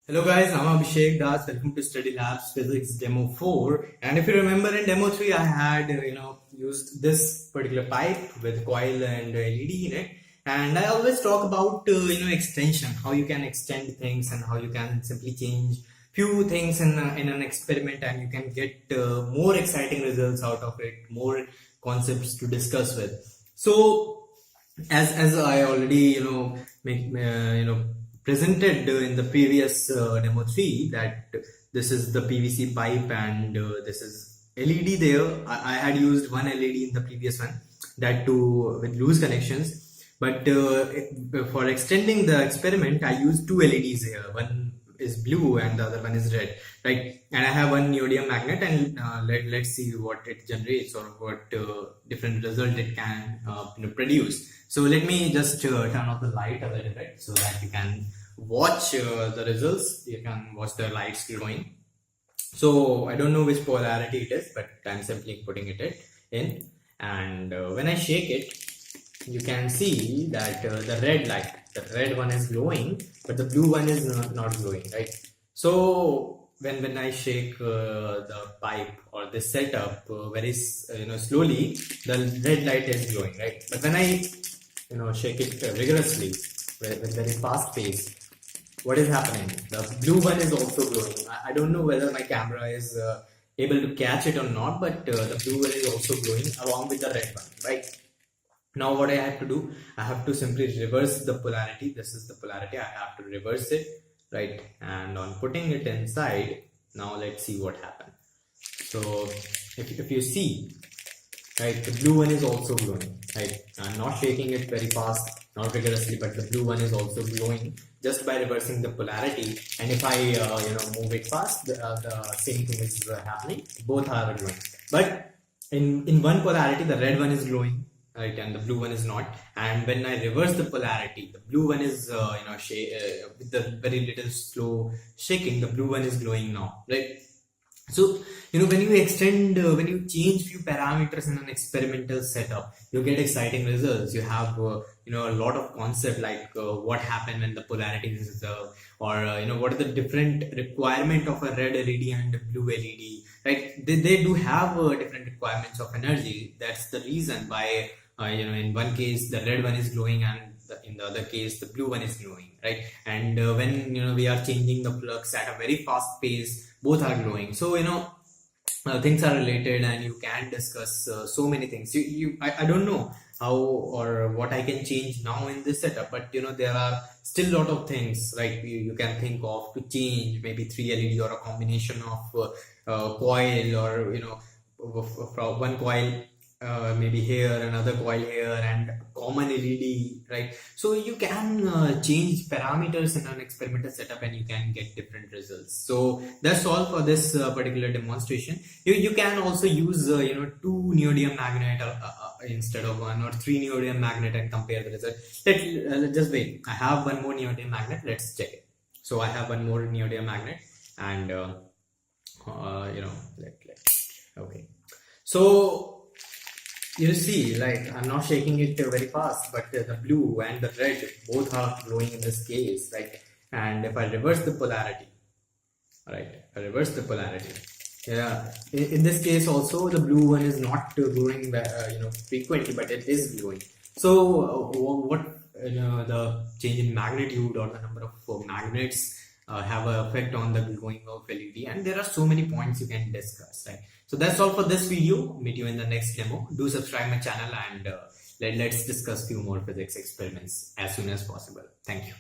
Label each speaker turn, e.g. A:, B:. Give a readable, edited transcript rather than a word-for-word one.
A: Hello guys, I'm Abhishek Das. Welcome to Study Labs Physics Demo 4. And if you remember in Demo 3, I had used this particular pipe with coil and LED in it. And I always talk about extension, how you can extend things and how you can simply change few things in an experiment, and you can get more exciting results out of it, more concepts to discuss with. So as I already presented in the previous demo 3, that this is the PVC pipe and this is LED there. I had used one LED in the previous one, that too with loose connections, but for extending the experiment I used two LEDs here. One is blue and the other one is red, right? And I have one neodymium magnet, and let's see what it generates or what different result it can produce. So let me just turn off the light a little bit so that you can watch the results. You can watch the lights glowing. So I don't know which polarity it is, but I'm simply putting it in, and when I shake it, you can see that the red one is glowing, but the blue one is not glowing, right? So when I shake the pipe or this setup very slowly, the red light is glowing, right? But when I shake it vigorously with very fast pace, what is happening? The blue one is also glowing. I don't know whether my camera is able to catch it or not, but the blue one is also glowing along with the red one, right? Now what I have to do, I have to simply reverse the polarity. This is the polarity, I have to reverse it, right? And on putting it inside, now let's see what happens. So if you see, right, the blue one is also glowing, right? I'm not shaking it very fast, not vigorously, but the blue one is also glowing just by reversing the polarity. And if I move it fast, the same thing is happening. Both are glowing, but in one polarity the red one is glowing, right, and the blue one is not. And when I reverse the polarity, the blue one is with the very little slow shaking, the blue one is glowing now, right? So when you extend, when you change few parameters in an experimental setup, you get exciting results. You have a lot of concept, like what happened when the polarity is reserved, or what are the different requirement of a red LED and a blue LED, right? They do have different requirements of energy. That's the reason why in one case the red one is glowing, and in the other case the blue one is glowing, right? And when we are changing the flux at a very fast pace, both are glowing. So things are related, and you can discuss so many things. I don't know how or what I can change now in this setup, but there are still a lot of things, right? You can think of to change, maybe 3 LED or a combination of coil, or from one coil maybe here, another coil here, and common LED, right? So you can change parameters in an experimental setup, and you can get different results. So that's all for this particular demonstration. You can also use 2 neodymium magnet instead of 1, or 3 neodymium magnet, and compare the result. Let's just wait. I have one more neodymium magnet. Let's check it. So I have one more neodymium magnet, and okay. So you see, like, I'm not shaking it very fast, but the blue and the red both are glowing in this case, right? And if I reverse the polarity, right? Yeah, in this case also the blue one is not glowing frequently, but it is glowing. So what the change in magnitude or the number of magnets have an effect on the glowing of LED, and there are so many points you can discuss, right? So that's all for this video. Meet you in the next demo. Do subscribe my channel, and let's discuss few more physics experiments as soon as possible. Thank you.